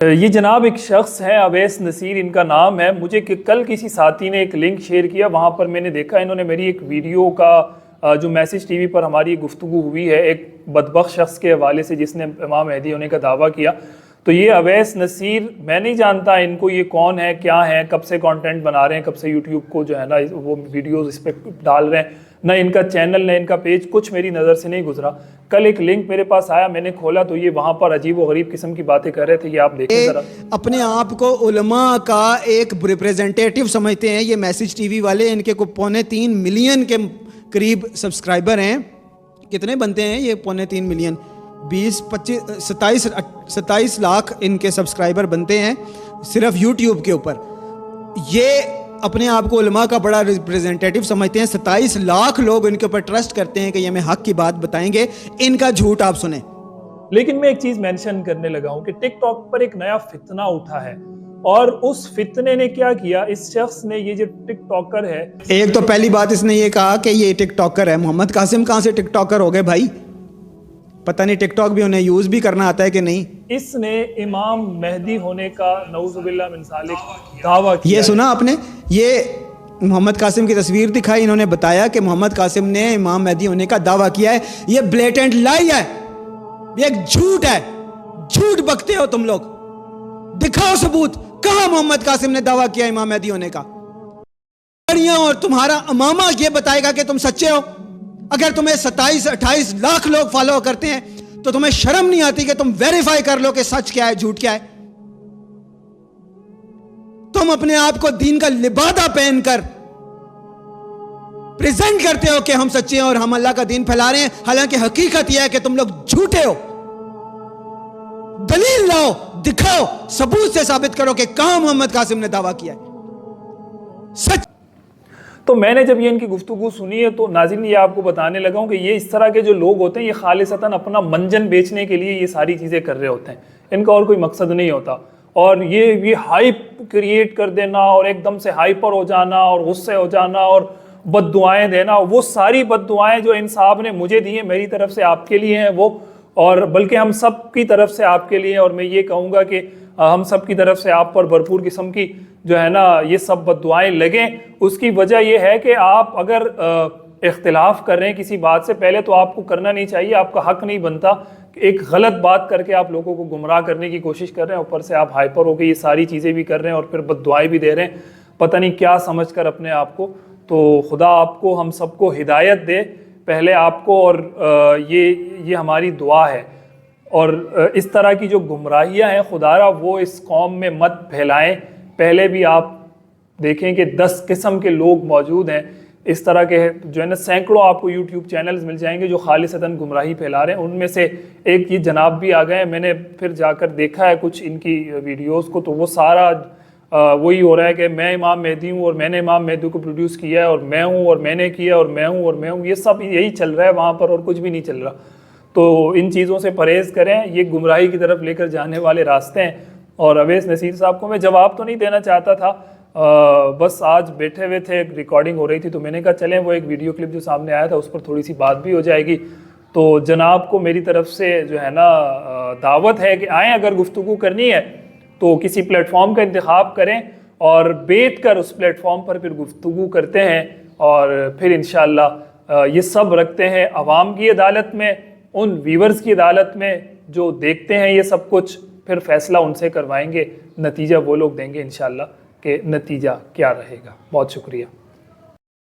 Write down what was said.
یہ جناب ایک شخص ہے اویس نصیر ان کا نام ہے. مجھے کل کسی ساتھی نے ایک لنک شیئر کیا, وہاں پر میں نے دیکھا انہوں نے میری ایک ویڈیو کا جو میسج ٹی وی پر ہماری گفتگو ہوئی ہے ایک بدبخت شخص کے حوالے سے جس نے امام مہدی ہونے کا دعویٰ کیا. تو یہ اویس نصیر, میں نہیں جانتا ان کو یہ کون ہے, کیا ہے, کب سے کانٹینٹ بنا رہے ہیں, کب سے یوٹیوب کو جو ہے نا وہ ویڈیوز اس پہ ڈال رہے ہیں, نہ ان کا چینل نہ ان کا پیج کچھ میری نظر سے نہیں گزرا. کل ایک لنک میرے پاس آیا, میں نے کھولا تو یہ وہاں پر عجیب و غریب قسم کی باتیں کر رہے تھے. یہ آپ دیکھیں ذرا. اپنے آپ کو علماء کا ایک ریپریزنٹیٹیو سمجھتے ہیں یہ میسج ٹی وی والے. ان کے کو 3.25 ملین کے قریب سبسکرائبر ہیں. کتنے بنتے ہیں یہ 3.25 ملین؟ 27 لاکھ ان کے سبسکرائبر بنتے ہیں صرف یوٹیوب کے اوپر. یہ اپنے آپ کو علماء کا بڑا ریپریزنٹیٹیو سمجھتے ہیں. 27 لاکھ لوگ ان کے اوپر ٹرسٹ کرتے ہیں کہ یہ ہمیں حق کی بات بتائیں گے. ان کا جھوٹ آپ سنیں. لیکن میں ایک چیز مینشن کرنے لگا ہوں کہ ٹک ٹاک پر ایک نیا فتنہ اٹھا ہے, اور اس فتنے نے کیا کیا, اس شخص نے, یہ جو ٹک ٹاکر ہے, ایک تو پہلی بات اس نے یہ کہا کہ یہ ٹک ٹاکر ہے. محمد قاسم کہاں سے ٹک ٹاکر ہو گئے بھائی؟ پتہ نہیں ٹک ٹاک بھی انہیں یوز بھی کرنا آتا ہے کہ نہیں. اس نے امام مہدی ہونے کا نعوذ باللہ من ذالک دعویٰ کیا. یہ سنا آپ نے, یہ محمد قاسم کی تصویر دکھائی, انہوں نے بتایا کہ محمد قاسم نے امام مہدی ہونے کا دعویٰ کیا ہے. یہ بلیٹنٹ لائی ہے, یہ ایک جھوٹ ہے. جھوٹ بکتے ہو تم لوگ. دکھاؤ ثبوت, کہاں محمد قاسم نے دعویٰ کیا امام مہدی ہونے کا؟ اور تمہارا امامہ یہ بتائے گا کہ تم سچے ہو. اگر تمہیں 27-28 لاکھ لوگ فالو کرتے ہیں تو تمہیں شرم نہیں آتی کہ تم ویریفائی کر لو کہ سچ کیا ہے جھوٹ کیا ہے؟ تم اپنے آپ کو دین کا لبادہ پہن کر پریزنٹ کرتے ہو کہ ہم سچے ہیں اور ہم اللہ کا دین پھیلا رہے ہیں, حالانکہ حقیقت یہ ہے کہ تم لوگ جھوٹے ہو. دلیل لاؤ, دکھاؤ, ثبوت سے ثابت کرو کہ کہاں محمد قاسم نے دعویٰ کیا ہے سچ. تو میں نے جب یہ ان کی گفتگو سنی ہے تو ناظرین یہ آپ کو بتانے لگا ہوں کہ یہ اس طرح کے جو لوگ ہوتے ہیں یہ خالصتاً اپنا منجن بیچنے کے لیے یہ ساری چیزیں کر رہے ہوتے ہیں. ان کا اور کوئی مقصد نہیں ہوتا. اور یہ ہائپ کریٹ کر دینا اور ایک دم سے ہائپر ہو جانا اور غصے ہو جانا اور بد دعائیں دینا, وہ ساری بد دعائیں جو ان صاحب نے مجھے دی ہیں میری طرف سے آپ کے لیے ہیں وہ, اور بلکہ ہم سب کی طرف سے آپ کے لیے. اور میں یہ کہوں گا کہ ہم سب کی طرف سے آپ پر بھرپور قسم کی جو ہے نا یہ سب بد دعائیں لگیں. اس کی وجہ یہ ہے کہ آپ اگر اختلاف کر رہے ہیں کسی بات سے, پہلے تو آپ کو کرنا نہیں چاہیے, آپ کا حق نہیں بنتا کہ ایک غلط بات کر کے آپ لوگوں کو گمراہ کرنے کی کوشش کر رہے ہیں, اوپر سے آپ ہائپر ہو کے یہ ساری چیزیں بھی کر رہے ہیں اور پھر بد دعائیں بھی دے رہے ہیں پتہ نہیں کیا سمجھ کر اپنے آپ کو. تو خدا آپ کو ہم سب کو ہدایت دے پہلے آپ کو, اور یہ ہماری دعا ہے. اور اس طرح کی جو گمراہیاں ہیں خدارا وہ اس قوم میں مت پھیلائیں. پہلے بھی آپ دیکھیں کہ 10 قسم کے لوگ موجود ہیں اس طرح کے جو ہے نا, سینکڑوں آپ کو یوٹیوب چینلز مل جائیں گے جو خالصتاً گمراہی پھیلا رہے ہیں. ان میں سے ایک یہ جناب بھی آ گئے ہیں, میں نے پھر جا کر دیکھا ہے کچھ ان کی ویڈیوز کو, تو وہ سارا وہی ہو رہا ہے کہ میں امام مہدی ہوں اور میں نے امام مہدی کو پروڈیوس کیا ہے اور میں ہوں اور میں نے کیا اور میں ہوں اور میں ہوں. یہ سب یہی چل رہا ہے وہاں پر اور کچھ بھی نہیں چل رہا. تو ان چیزوں سے پرہیز کریں, یہ گمراہی کی طرف لے کر جانے والے راستے ہیں. اور اویس نصیر صاحب کو میں جواب تو نہیں دینا چاہتا تھا, بس آج بیٹھے ہوئے تھے, ریکارڈنگ ہو رہی تھی تو میں نے کہا چلیں وہ ایک ویڈیو کلپ جو سامنے آیا تھا اس پر تھوڑی سی بات بھی ہو جائے گی. تو جناب کو میری طرف سے جو ہے نا دعوت ہے کہ آئیں, اگر گفتگو کرنی ہے تو کسی پلیٹ فارم کا انتخاب کریں اور بیٹھ کر اس پلیٹ فارم پر پھر گفتگو کرتے ہیں, اور پھر انشاءاللہ یہ سب رکھتے ہیں عوام کی عدالت میں, ان ویورز کی عدالت میں جو دیکھتے ہیں یہ سب کچھ. پھر فیصلہ ان سے کروائیں گے, نتیجہ وہ لوگ دیں گے انشاءاللہ کہ نتیجہ کیا رہے گا. بہت شکریہ.